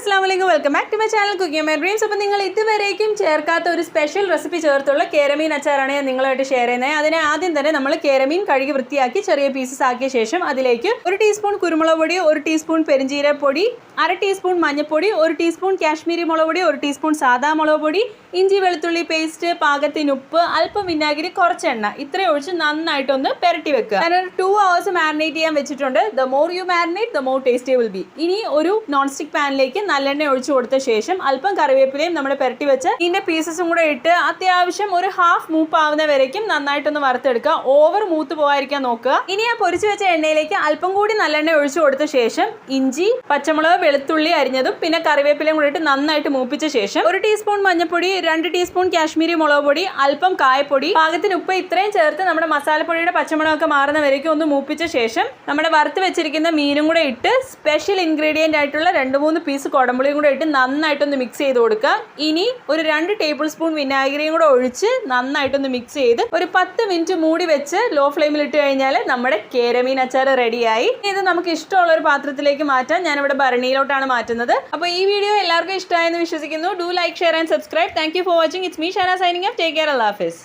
Assalamualaikum, welcome back to my channel Cooking My Dreams. അപ്പോൾ നിങ്ങൾ ഇതുവരേക്കും ചേർക്കാത്ത ഒരു സ്പെഷ്യൽ റെസിപ്പി ചേർത്തുള്ള കേരമീൻ അച്ചാറാണ് ഞാൻ നിങ്ങളുമായിട്ട് ഷെയർ ചെയ്യുന്നത്. അതിനെ ആദ്യം തന്നെ നമ്മൾ കേരമീൻ കഴുകി വൃത്തിയാക്കി ചെറിയ പീസസ് ആക്കിയ ശേഷം അതിലേക്ക് 1 ടീസ്പൂൺ കുരുമുളക് പൊടി, 1 ടീസ്പൂൺ പെരിഞ്ജീരകപ്പൊടി, 1/2 ടീസ്പൂൺ മഞ്ഞൾപ്പൊടി, 1 ടീസ്പൂൺ കാശ്മീരി മുളക് പൊടി, 1 ടീസ്പൂൺ സാദാ മുളക് പൊടി, ഇഞ്ചി വെളുത്തുള്ളി പേസ്റ്റ്, പാകത്തിന് ഉപ്പ്, അല്പം വിനാഗിരി, കുറച്ച് എണ്ണ ഇത്രയും ഒഴിച്ച് നന്നായിട്ടൊന്ന് പെരട്ടി വെക്കുക. ഞാനൊരു 2 hours മാരിനേറ്റ് ചെയ്യാൻ വെച്ചിട്ടുണ്ട്. The more you marinate, the more tasty will be. ഇനി ഒരു നോൺ സ്റ്റിക് പാനിലേക്ക് നല്ലെണ്ണ ഒഴിച്ചു കൊടുത്ത ശേഷം അല്പം കറിവേപ്പിലയും നമ്മൾ പെരട്ടി വെച്ച് ഇതിന്റെ പീസസും കൂടെ ഇട്ട് അത്യാവശ്യം ഒരു ഹാഫ് മൂപ്പ് ആവുന്ന വരയ്ക്കും നന്നായിട്ടൊന്ന് വറുത്തെടുക്കുക. ഓവർ മൂത്ത് പോകാതിരിക്കാൻ നോക്കുക. ഇനി ആ പൊരിച്ചു വെച്ച എണ്ണയിലേക്ക് അല്പം കൂടി നല്ലെണ്ണ ഒഴിച്ചു കൊടുത്ത ശേഷം ഇഞ്ചി, പച്ചമുളക്, വെളുത്തുള്ളി അരിഞ്ഞതും പിന്നെ കറിവേപ്പിലയും കൂടി ഇട്ട് നന്നായിട്ട് മൂപ്പിച്ച ശേഷം 1 ടീസ്പൂൺ മഞ്ഞൾപ്പൊടി, 2 ടീസ്പൂൺ കാശ്മീരി മുളക് പൊടി, അല്പം കായപ്പൊടി, പാകത്തിന് ഉപ്പ് ഇത്രയും ചേർത്ത് നമ്മുടെ മസാലപ്പൊടിയുടെ പച്ചമുളകൊക്കെ മാറുന്ന വരയ്ക്കും ഒന്ന് മൂപ്പിച്ച ശേഷം നമ്മുടെ വറുത്ത് വെച്ചിരിക്കുന്ന മീനും കൂടെ ഇട്ട് സ്പെഷ്യൽ ഇൻഗ്രീഡിയൻ്റ് ആയിട്ടുള്ള 2-3 പീസ് കുടമ്പുളിയും കൂടെ ഇട്ട് നന്നായിട്ടൊന്ന് മിക്സ് ചെയ്ത് കൊടുക്കുക. ഇനി ഒരു 2 ടേബിൾ സ്പൂൺ വിനാഗിരിയും കൂടെ ഒഴിച്ച് നന്നായിട്ടൊന്ന് മിക്സ് ചെയ്ത് ഒരു 10 മിനിറ്റ് മൂടി വെച്ച് ലോ ഫ്ലെയിമിൽ ഇട്ട് കഴിഞ്ഞാൽ നമ്മുടെ കേരമീൻ അച്ചാർ റെഡിയായി. ഇത് നമുക്ക് ഇഷ്ടമുള്ള ഒരു പാത്രത്തിലേക്ക് മാറ്റാം. ഞാനിവിടെ ഭരണിയിലോട്ടാണ് മാറ്റുന്നത്. അപ്പോൾ ഈ വീഡിയോ എല്ലാവർക്കും ഇഷ്ടമായെന്ന് വിശ്വസിക്കുന്നു. Do like, share and subscribe. Thank you for watching. It's me Shana signing off. Take care. Allah Hafiz.